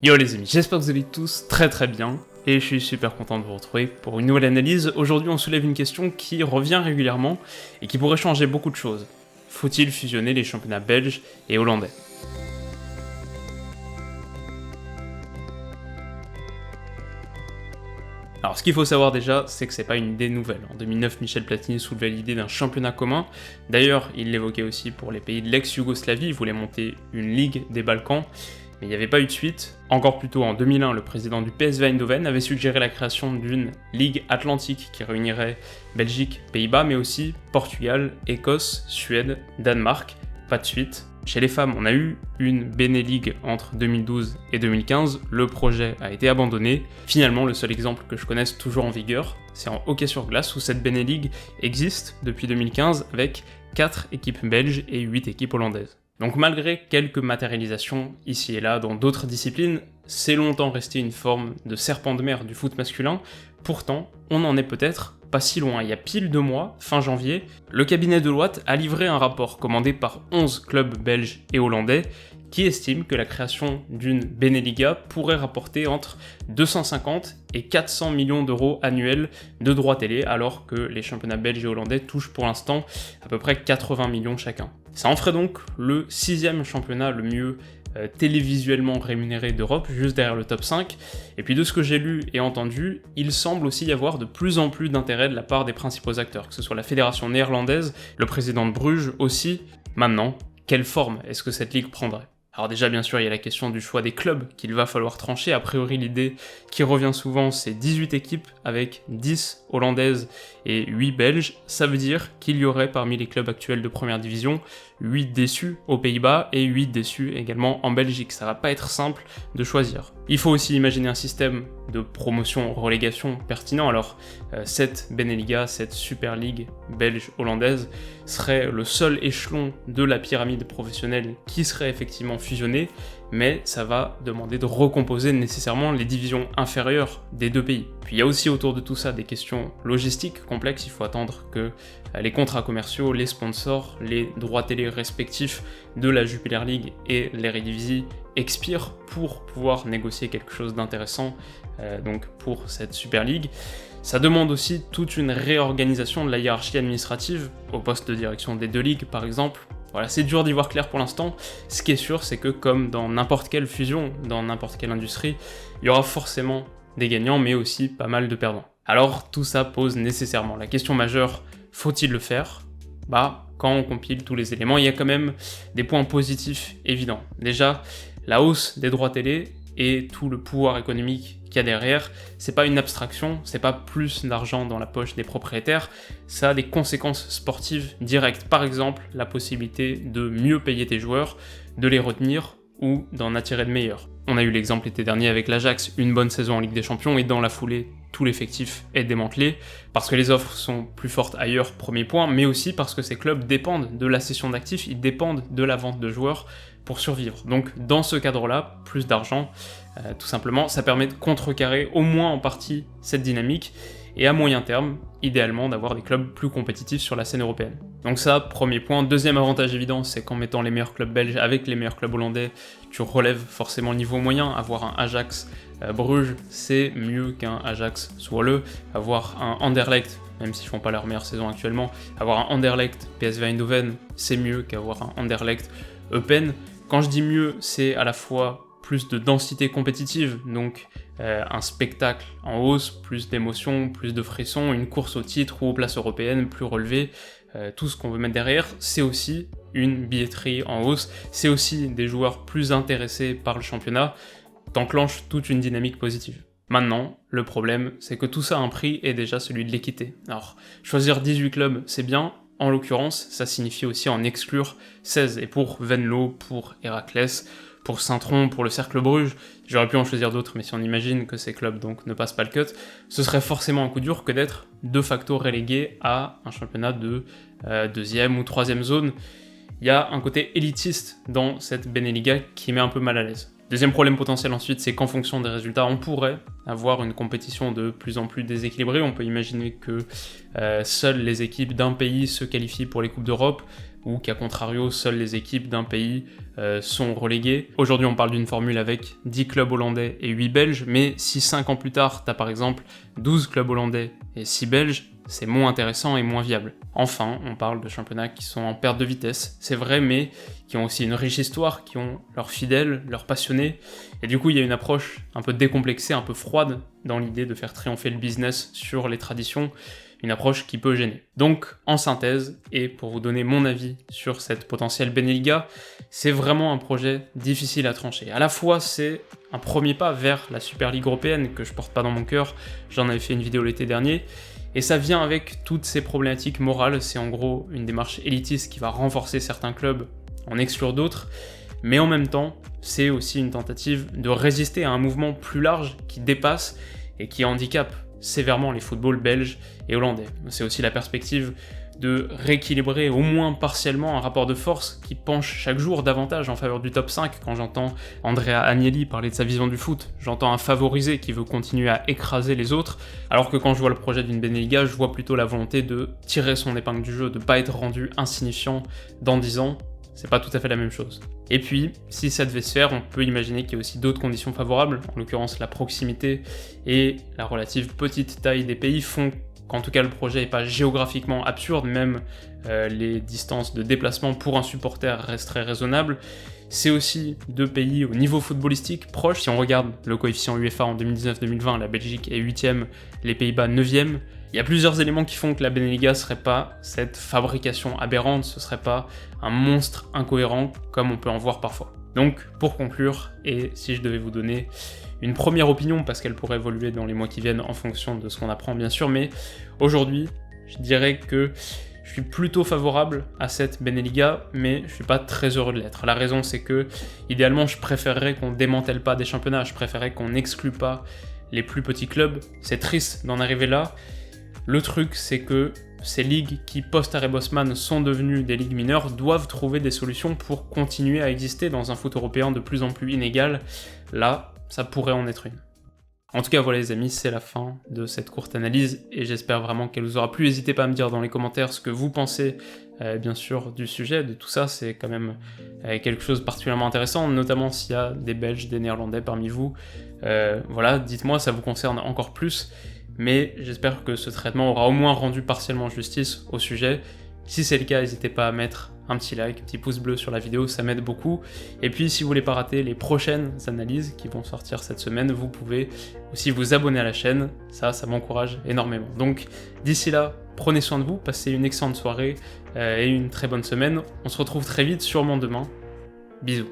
Yo les amis, j'espère que vous allez tous très bien, et je suis super content de vous retrouver pour une nouvelle analyse. Aujourd'hui on soulève une question qui revient régulièrement, et qui pourrait changer beaucoup de choses. Faut-il fusionner les championnats belges et hollandais ? Alors ce qu'il faut savoir déjà, c'est que c'est pas une idée nouvelle. En 2009, Michel Platini soulevait l'idée d'un championnat commun. D'ailleurs, il l'évoquait aussi pour les pays de l'ex-Yougoslavie, il voulait monter une ligue des Balkans, mais il n'y avait pas eu de suite. Encore plus tôt, en 2001, le président du PSV Eindhoven avait suggéré la création d'une ligue atlantique qui réunirait Belgique, Pays-Bas, mais aussi Portugal, Écosse, Suède, Danemark. Pas de suite. Chez les femmes, on a eu une Beneligue entre 2012 et 2015, le projet a été abandonné. Finalement, le seul exemple que je connaisse toujours en vigueur, c'est en hockey sur glace où cette Beneligue existe depuis 2015 avec 4 équipes belges et 8 équipes hollandaises. Donc malgré quelques matérialisations ici et là dans d'autres disciplines, c'est longtemps resté une forme de serpent de mer du foot masculin. Pourtant, on en est peut-être pas si loin. Il y a pile 2 mois, fin janvier, le cabinet Deloitte a livré un rapport commandé par 11 clubs belges et hollandais qui estime que la création d'une Beneliga pourrait rapporter entre 250 et 400 millions d'euros annuels de droits télé, alors que les championnats belges et hollandais touchent pour l'instant à peu près 80 millions chacun. Ça en ferait donc le 6e championnat le mieux télévisuellement rémunéré d'Europe, juste derrière le top 5. Et puis de ce que j'ai lu et entendu, il semble aussi y avoir de plus en plus d'intérêt de la part des principaux acteurs, que ce soit la fédération néerlandaise, le président de Bruges aussi. Maintenant, quelle forme est-ce que cette ligue prendrait ? Alors déjà, bien sûr, il y a la question du choix des clubs qu'il va falloir trancher. A priori, l'idée qui revient souvent, c'est 18 équipes avec 10 hollandaises et 8 belges. Ça veut dire qu'il y aurait parmi les clubs actuels de première division 8 déçus aux Pays-Bas et 8 déçus également en Belgique. Ça va pas être simple de choisir. Il faut aussi imaginer un système de promotion-relégation pertinent. Alors, cette Beneliga, cette Super League belge-hollandaise, serait le seul échelon de la pyramide professionnelle qui serait effectivement fusionné, mais ça va demander de recomposer nécessairement les divisions inférieures des deux pays. Puis il y a aussi autour de tout ça des questions logistiques complexes. Il faut attendre que les contrats commerciaux, les sponsors, les droits télé respectifs de la Jupiler League et l'Eredivisie expirent pour pouvoir négocier quelque chose d'intéressant donc pour cette Super League. Ça demande aussi toute une réorganisation de la hiérarchie administrative au poste de direction des deux ligues par exemple. Voilà, c'est dur d'y voir clair pour l'instant. Ce qui est sûr, c'est que comme dans n'importe quelle fusion, dans n'importe quelle industrie, il y aura forcément des gagnants, mais aussi pas mal de perdants. Alors tout ça pose nécessairement la question majeure, faut-il le faire ? Quand on compile tous les éléments, il y a quand même des points positifs évidents. Déjà, la hausse des droits télé et tout le pouvoir économique qu'il y a derrière, c'est pas une abstraction, c'est pas plus d'argent dans la poche des propriétaires, ça a des conséquences sportives directes. Par exemple, la possibilité de mieux payer tes joueurs, de les retenir ou d'en attirer de meilleurs. On a eu l'exemple l'été dernier avec l'Ajax, une bonne saison en Ligue des Champions et dans la foulée, tout l'effectif est démantelé, parce que les offres sont plus fortes ailleurs, premier point, mais aussi parce que ces clubs dépendent de la cession d'actifs, ils dépendent de la vente de joueurs pour survivre. Donc dans ce cadre-là, plus d'argent, tout simplement, ça permet de contrecarrer au moins en partie cette dynamique, et à moyen terme, idéalement d'avoir des clubs plus compétitifs sur la scène européenne. Donc ça, premier point. Deuxième avantage évident, c'est qu'en mettant les meilleurs clubs belges avec les meilleurs clubs hollandais, tu relèves forcément le niveau moyen. Avoir un Ajax Bruges, c'est mieux qu'un Ajax Zwolle. Avoir un Anderlecht, même s'ils font pas leur meilleure saison actuellement, avoir un Anderlecht PSV Eindhoven, c'est mieux qu'avoir un Anderlecht Eupen. Quand je dis mieux, c'est à la fois plus de densité compétitive, donc un spectacle en hausse, plus d'émotions, plus de frissons, une course au titre ou aux places européennes plus relevées, tout ce qu'on veut mettre derrière, c'est aussi une billetterie en hausse, c'est aussi des joueurs plus intéressés par le championnat, t'enclenches toute une dynamique positive. Maintenant, le problème, c'est que tout ça a un prix et déjà celui de l'équité. Alors, choisir 18 clubs, c'est bien. En l'occurrence, ça signifie aussi en exclure 16, et pour Venlo, pour Héraclès, pour Saint-Tron, pour le Cercle Bruges, j'aurais pu en choisir d'autres, mais si on imagine que ces clubs donc ne passent pas le cut, ce serait forcément un coup dur que d'être de facto relégué à un championnat de 2e ou 3e zone. Il y a un côté élitiste dans cette Beneliga qui met un peu mal à l'aise. Deuxième problème potentiel ensuite, c'est qu'en fonction des résultats, on pourrait avoir une compétition de plus en plus déséquilibrée. On peut imaginer que seules les équipes d'un pays se qualifient pour les Coupes d'Europe, ou qu'à contrario, seules les équipes d'un pays sont reléguées. Aujourd'hui, on parle d'une formule avec 10 clubs hollandais et 8 belges, mais si 5 ans plus tard, tu as par exemple 12 clubs hollandais et 6 belges, c'est moins intéressant et moins viable. Enfin, on parle de championnats qui sont en perte de vitesse, c'est vrai, mais qui ont aussi une riche histoire, qui ont leurs fidèles, leurs passionnés, et du coup, il y a une approche un peu décomplexée, un peu froide, dans l'idée de faire triompher le business sur les traditions, une approche qui peut gêner. Donc, en synthèse, et pour vous donner mon avis sur cette potentielle Beneliga, c'est vraiment un projet difficile à trancher. À la fois, c'est un premier pas vers la Super Ligue européenne que je porte pas dans mon cœur, j'en avais fait une vidéo l'été dernier, et ça vient avec toutes ces problématiques morales, c'est en gros une démarche élitiste qui va renforcer certains clubs, en exclure d'autres, mais en même temps, c'est aussi une tentative de résister à un mouvement plus large qui dépasse et qui handicape sévèrement les footballs belges et hollandais. C'est aussi la perspective de rééquilibrer au moins partiellement un rapport de force qui penche chaque jour davantage en faveur du top 5. Quand j'entends Andrea Agnelli parler de sa vision du foot, j'entends un favorisé qui veut continuer à écraser les autres, alors que quand je vois le projet d'une Beneliga, je vois plutôt la volonté de tirer son épingle du jeu, de pas être rendu insignifiant dans 10 ans. C'est pas tout à fait la même chose. Et puis, si ça devait se faire, on peut imaginer qu'il y a aussi d'autres conditions favorables, en l'occurrence la proximité et la relative petite taille des pays font qu'en tout cas le projet n'est pas géographiquement absurde, même les distances de déplacement pour un supporter resteraient raisonnables. C'est aussi deux pays au niveau footballistique proches. Si on regarde le coefficient UEFA en 2019-2020, la Belgique est 8e, les Pays-Bas 9e. Il y a plusieurs éléments qui font que la Beneliga ne serait pas cette fabrication aberrante, ce ne serait pas un monstre incohérent comme on peut en voir parfois. Donc, pour conclure, et si je devais vous donner une première opinion, parce qu'elle pourrait évoluer dans les mois qui viennent en fonction de ce qu'on apprend bien sûr, mais aujourd'hui, je dirais que je suis plutôt favorable à cette Beneliga, mais je suis pas très heureux de l'être. La raison, c'est que, idéalement, je préférerais qu'on démantèle pas des championnats, je préférerais qu'on n'exclue pas les plus petits clubs. C'est triste d'en arriver là. Le truc, c'est que ces ligues qui, post-Arrêt Bosman, sont devenues des ligues mineures, doivent trouver des solutions pour continuer à exister dans un foot européen de plus en plus inégal. Là, ça pourrait en être une. En tout cas, voilà les amis, c'est la fin de cette courte analyse, et j'espère vraiment qu'elle vous aura plu. N'hésitez pas à me dire dans les commentaires ce que vous pensez, bien sûr, du sujet, de tout ça. C'est quand même quelque chose de particulièrement intéressant, notamment s'il y a des Belges, des Néerlandais parmi vous. Voilà, dites-moi, ça vous concerne encore plus. Mais j'espère que ce traitement aura au moins rendu partiellement justice au sujet. Si c'est le cas, n'hésitez pas à mettre un petit like, un petit pouce bleu sur la vidéo, ça m'aide beaucoup. Et puis si vous voulez pas rater les prochaines analyses qui vont sortir cette semaine, vous pouvez aussi vous abonner à la chaîne, ça m'encourage énormément. Donc d'ici là, prenez soin de vous, passez une excellente soirée et une très bonne semaine. On se retrouve très vite, sûrement demain. Bisous.